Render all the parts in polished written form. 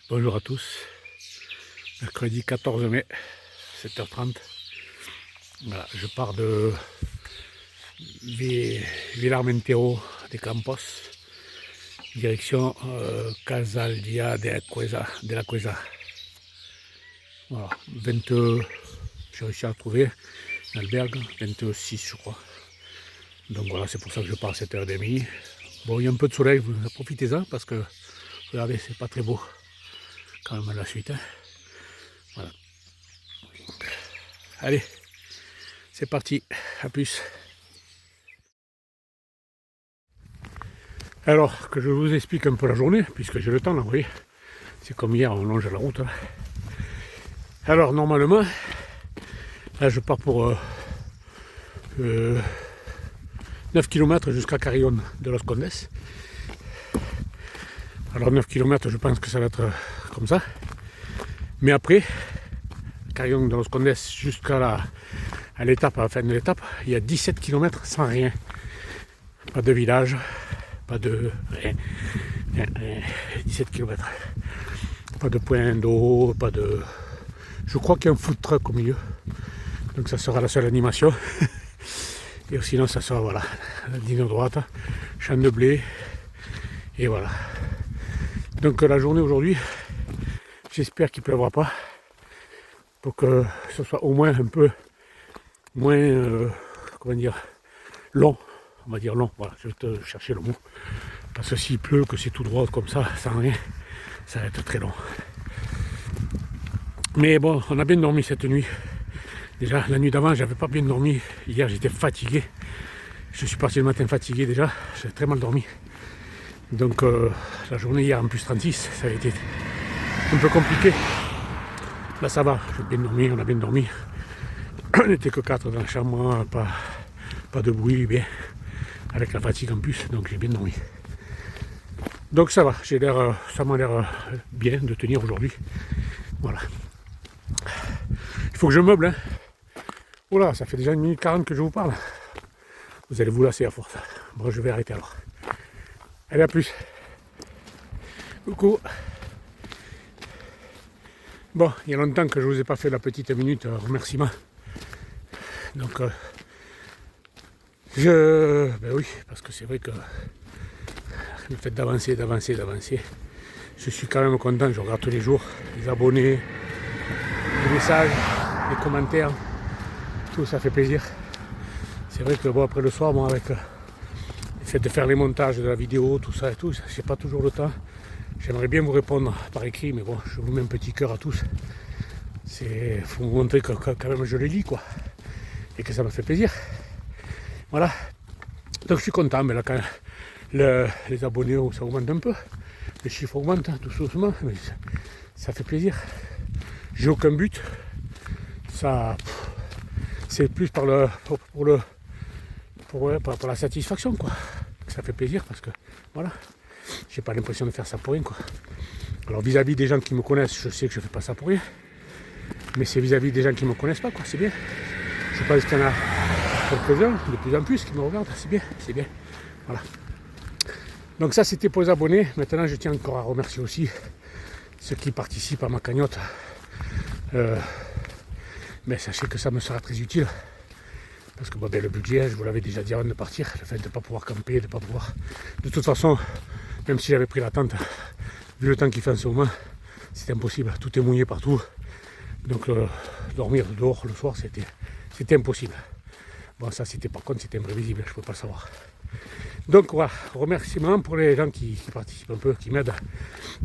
Bonjour à tous, mercredi 14 mai, 7h30. Voilà, je pars de Vilarmentero de Campos, direction Casaldia de la Cuesa. Voilà, 20, j'ai réussi à trouver un albergue, 26 je crois. Donc voilà, c'est pour ça que je pars à 7h30. Bon, il y a un peu de soleil, profitez-en parce que, regardez, c'est pas très beau quand même à la suite. Hein. Voilà. Allez, c'est parti, à plus. Alors, que je vous explique un peu la journée, puisque j'ai le temps là, vous voyez. C'est comme hier, on longe la route. Là. Alors, normalement, là je pars pour 9 km jusqu'à Carrión de los Condes. Alors 9 km, je pense que ça va être comme ça. Mais après, Carrión de los Condes jusqu'à l'étape, à la fin de l'étape, il y a 17 km sans rien. Pas de village, pas de rien. 17 km. Pas de point d'eau, pas de... Je crois qu'il y a un food truck au milieu. Donc ça sera la seule animation. Et sinon ça sera voilà, la ligne droite, champ de blé. Et voilà. Donc la journée aujourd'hui, j'espère qu'il ne pleuvra pas. Pour que ce soit au moins un peu moins, comment dire, long. On va dire long, voilà, je vais te chercher le mot. Parce que s'il pleut, que c'est tout droit comme ça, sans rien, ça va être très long. Mais bon, on a bien dormi cette nuit. Déjà, la nuit d'avant, j'avais pas bien dormi. Hier, j'étais fatigué. Je suis parti le matin fatigué déjà. J'ai très mal dormi. Donc, la journée hier en plus 36, ça a été un peu compliqué. Là, ça va. J'ai bien dormi, on a bien dormi. On n'était que 4 dans la chambre, pas de bruit, bien. Avec la fatigue en plus, donc j'ai bien dormi. Donc ça va, ça m'a l'air bien de tenir aujourd'hui. Voilà. Il faut que je meuble, hein. Voilà, ça fait déjà 1 minute 40 que je vous parle. Vous allez vous lasser à force. Bon, je vais arrêter alors. Allez, à plus. Coucou. Bon, il y a longtemps que je ne vous ai pas fait la petite minute remerciement. Donc, ben oui, parce que c'est vrai que le fait d'avancer, je suis quand même content, je regarde tous les jours les abonnés, les messages, les commentaires, tout ça fait plaisir. C'est vrai que bon, après le soir, moi avec le fait de faire les montages de la vidéo, tout ça et tout, j'ai pas toujours le temps. J'aimerais bien vous répondre par écrit, mais bon, je vous mets un petit cœur à tous. Il faut vous montrer que quand même je les lis, quoi, et que ça me fait plaisir. Voilà. Donc je suis content, mais là quand les abonnés, ça augmente un peu. Les chiffres augmentent tout doucement, mais ça fait plaisir. J'ai aucun but. Ça, c'est plus pour la satisfaction, quoi. Ça fait plaisir parce que voilà, j'ai pas l'impression de faire ça pour rien, quoi. Alors vis-à-vis des gens qui me connaissent, je sais que je fais pas ça pour rien. Mais c'est vis-à-vis des gens qui me connaissent pas, quoi. C'est bien. Je pense qu'il y en a quelques-uns, de plus en plus, qui me regardent. C'est bien, c'est bien. Voilà. Donc ça, c'était pour les abonnés. Maintenant, je tiens encore à remercier aussi ceux qui participent à ma cagnotte. Mais sachez que ça me sera très utile. Parce que bon, ben, le budget, je vous l'avais déjà dit avant de partir, le fait de ne pas pouvoir camper, de ne pas pouvoir... De toute façon, même si j'avais pris la tente, vu le temps qu'il fait en ce moment, c'est impossible. Tout est mouillé partout. Donc dormir dehors le soir, c'était impossible. Bon, ça, par contre, c'était imprévisible, je ne pouvais pas le savoir. Donc voilà, remerciements pour les gens qui participent un peu, qui m'aident.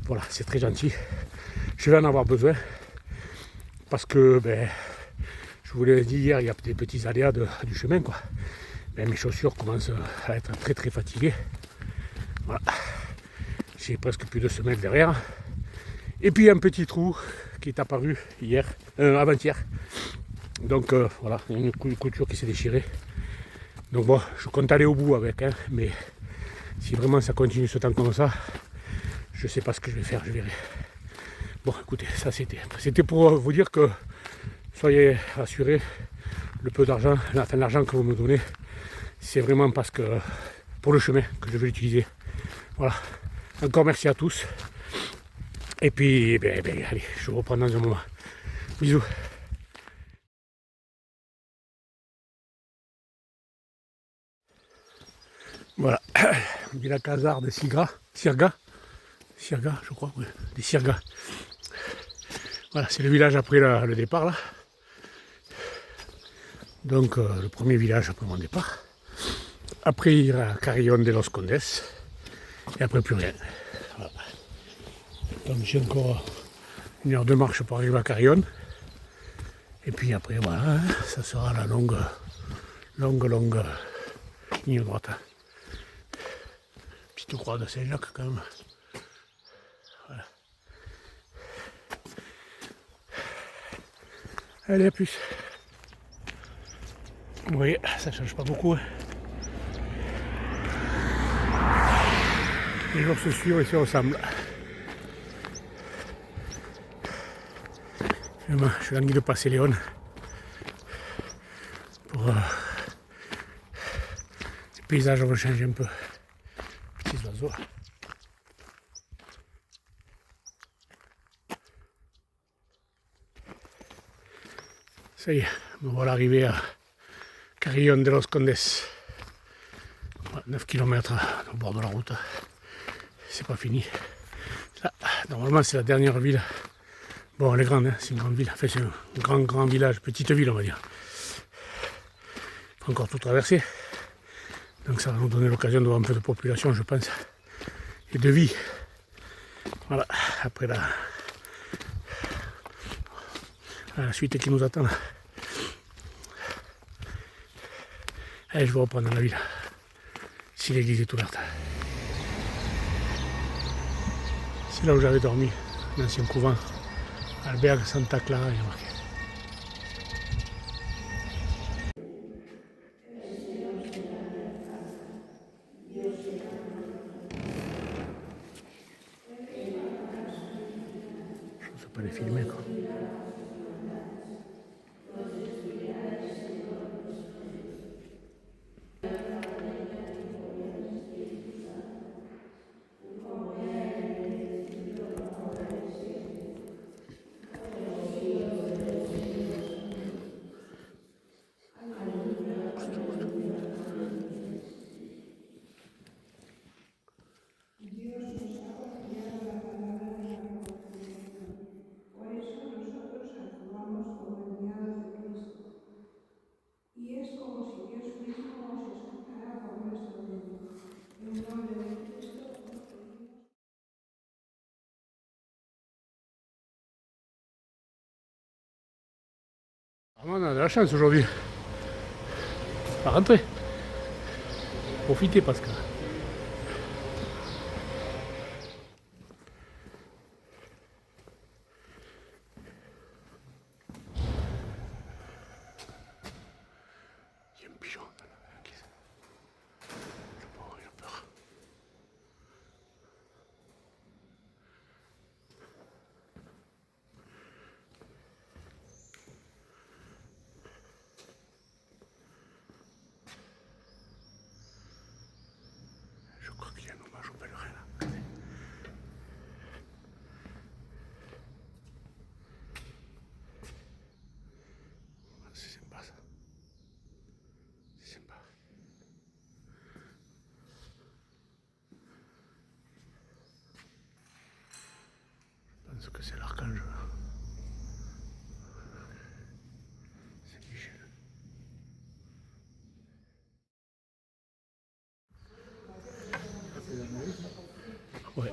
Voilà, c'est très gentil. Je vais en avoir besoin. Parce que, ben, je vous l'ai dit hier, il y a des petits aléas du chemin, quoi. Ben, mes chaussures commencent à être très très fatiguées. Voilà. J'ai presque plus de semelles derrière. Et puis un petit trou qui est apparu avant-hier. Donc voilà, il y a une couture qui s'est déchirée. Donc bon, je compte aller au bout avec, hein, mais si vraiment ça continue ce temps comme ça, je sais pas ce que je vais faire, je verrai. Bon, écoutez, ça c'était pour vous dire que soyez rassurés, le peu d'argent, l'argent que vous me donnez, c'est vraiment parce que pour le chemin que je vais l'utiliser. Voilà. Encore merci à tous. Et puis, allez, je vous reprends dans un moment. Bisous. Voilà, Villa Casar de Sirga, je crois, oui, des Sirga. Voilà, c'est le village après le départ là. Donc le premier village après mon départ. Après il y a Carillon de los Condes. Et après plus rien. Voilà. Donc j'ai encore 1 heure de marche pour arriver à Carillon. Et puis après voilà, ça sera la longue ligne droite. Petite croix de Saint-Jacques quand même. Voilà. Allez, à plus. Vous voyez, ça change pas beaucoup. Hein. Les jours se suivent et se ressemblent. Je suis languille de passer Léon pour les paysages vont changer un peu. Petits oiseaux. Ça y est, me voilà arrivé à Carillon de los Condes. 9 km au bord de la route. C'est pas fini. Là, normalement c'est la dernière ville. Bon, elle est grande, hein, c'est une grande ville. Enfin, c'est un grand village, petite ville on va dire. Il faut encore tout traverser. Donc ça va nous donner l'occasion de voir un peu de population, je pense. Et de vie. Voilà, après la suite qui nous attend. Allez, je vais reprendre dans la ville. Si l'église est ouverte. C'est là où j'avais dormi, l'ancien couvent. Albergue Santa Clara, il y a marqué. Je ne sais pas les filmer quoi. Actuamos como enviados de Cristo. Y es como si Dios mismo os escuchara por nuestro medio. En nombre de Cristo os pedimos. Vraiment, on a de la chance aujourd'hui. À rentrer. Profitez, Pascal. Il y a un pigeon dans la caisse. Le pauvre, il a peur. Je crois qu'il y a un hommage au pèlerin là. Regardez. C'est sympa ça. C'est sympa. Je pense que c'est l'archange. C'est Michel. Ouais.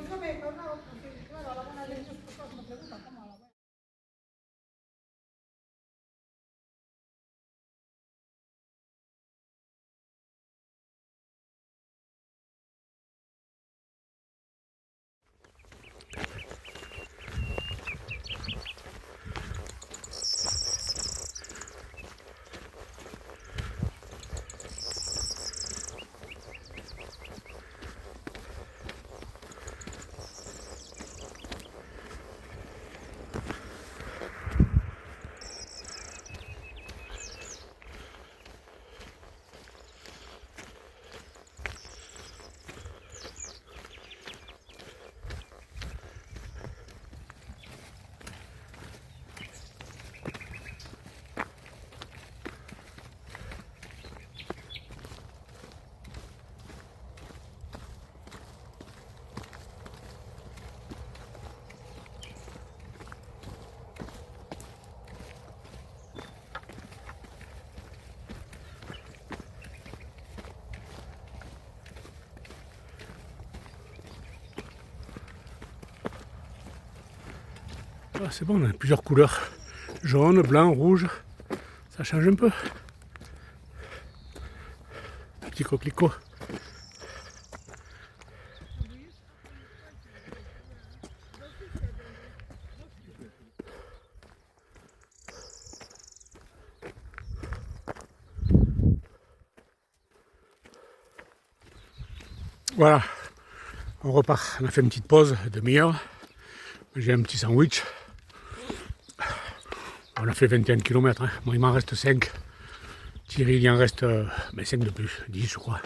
Ah, c'est bon, on a plusieurs couleurs. Jaune, blanc, rouge. Ça change un peu. Petit coquelicot. Voilà, on repart. On a fait une petite pause de demi-heure. J'ai un petit sandwich. On a fait 21 km. Hein. Moi, il m'en reste 5. Thierry, il en reste 5 de plus. 10, je crois.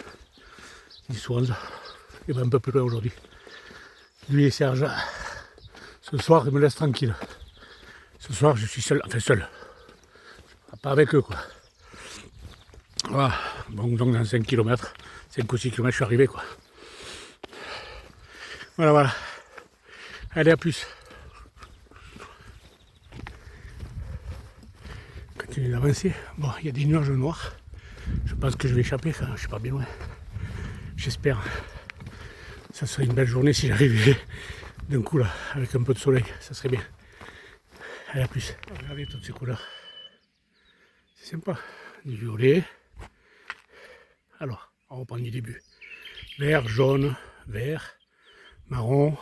10 ou 11. Il va un peu plus loin aujourd'hui. Lui et Serge, ce soir, ils me laissent tranquille. Ce soir, je suis seul. Enfin, seul. Pas avec eux, quoi. Voilà. Donc dans 5 km, 5 ou 6 km, je suis arrivé, quoi. Voilà, voilà. Allez, à plus. Continue d'avancer. Bon, il y a des nuages noirs. Je pense que je vais échapper, quand je suis pas bien loin. J'espère. Ça serait une belle journée si j'arrivais d'un coup là, avec un peu de soleil. Ça serait bien. Allez, à plus. Regardez toutes ces couleurs. C'est sympa. Du violet. Alors, on reprend du début. Vert, jaune, vert, marron,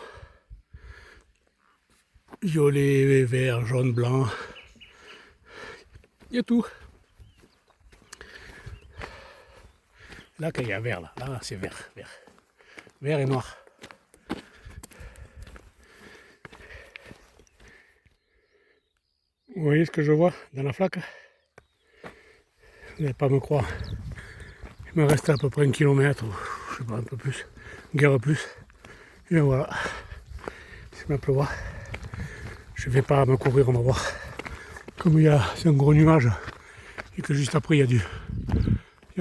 violet, vert, jaune, blanc. Il y a tout. Là, quand il y a vert, là c'est vert, vert. Vert et noir. Vous voyez ce que je vois dans la flaque? Vous n'allez pas me croire. Il me reste à peu près 1 kilomètre, ou je sais pas, un peu plus, guère plus. Et voilà. C'est ma pleuvoir. Je vais pas me couvrir, on va voir. Comme c'est un gros nuage et que juste après il y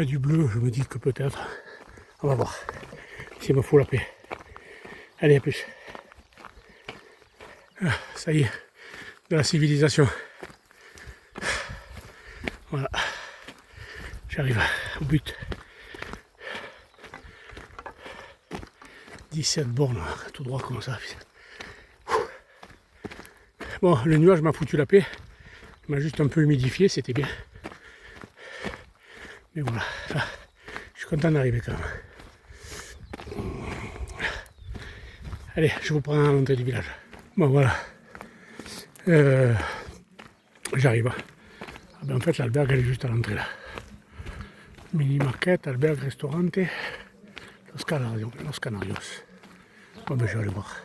a du bleu, je me dis que peut-être, on va voir. S'il me faut la paix. Allez, à plus. Ah, ça y est, de la civilisation. Voilà. J'arrive au but. 17 bornes, tout droit comme ça. Bon, le nuage m'a foutu la paix. Il m'a juste un peu humidifié, c'était bien. Mais voilà, là, je suis content d'arriver quand même. Allez, je vous prends à l'entrée du village. Bon, voilà. J'arrive. Ah ben, en fait, l'albergue, elle est juste à l'entrée là. Mini market, albergue, restaurante. Los Canarios. Bon, ben, je vais aller voir.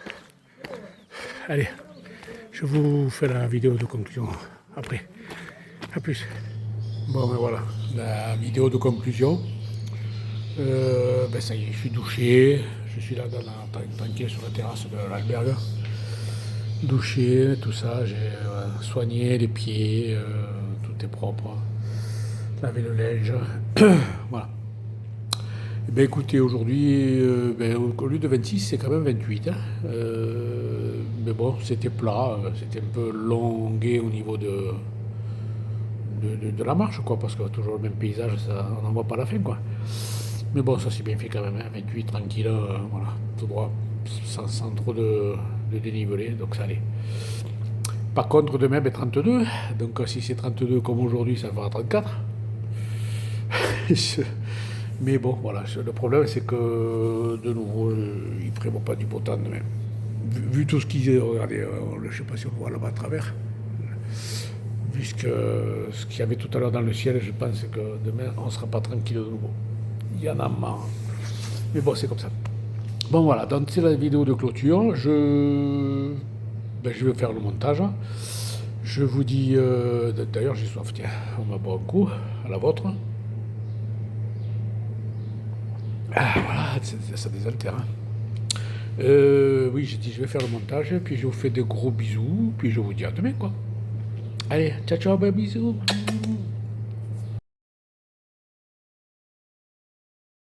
Allez, je vous fais la vidéo de conclusion après. A plus. Bon, ben voilà, la vidéo de conclusion. Ben ça y est, je suis douché. Je suis là tranquille sur la terrasse de l'albergue. Douché, tout ça. J'ai soigné les pieds. Tout est propre. Laver le linge. Voilà. Et ben écoutez, aujourd'hui, au lieu de 26, c'est quand même 28. Hein. Mais bon, c'était plat. C'était un peu longué au niveau de la marche, quoi, parce que toujours le même paysage, ça, on n'en voit pas la fin, quoi. Mais bon, ça s'est bien fait quand même, hein, 28, tranquille, voilà, tout droit, sans trop de dénivelé, donc ça allait. Par contre, demain, 32, donc si c'est 32 comme aujourd'hui, ça fera 34. Mais bon, voilà, le problème, c'est que, de nouveau, il ne prévoit pas du beau temps demain. Vu tout ce qu'ils ont regardé, je ne sais pas si on voit là-bas à travers. Puisque ce qu'il y avait tout à l'heure dans le ciel, je pense que demain, on ne sera pas tranquille de nouveau. Il y en a marre. Mais bon, c'est comme ça. Bon, voilà, donc c'est la vidéo de clôture. Je vais faire le montage. Je vous dis... D'ailleurs, j'ai soif, tiens, on va boire un coup, à la vôtre. Ah, voilà, ça désaltère. Hein. Oui, j'ai dit, je vais faire le montage, puis je vous fais de gros bisous, puis je vous dis à demain, quoi. Allez, ciao, ciao, bisous.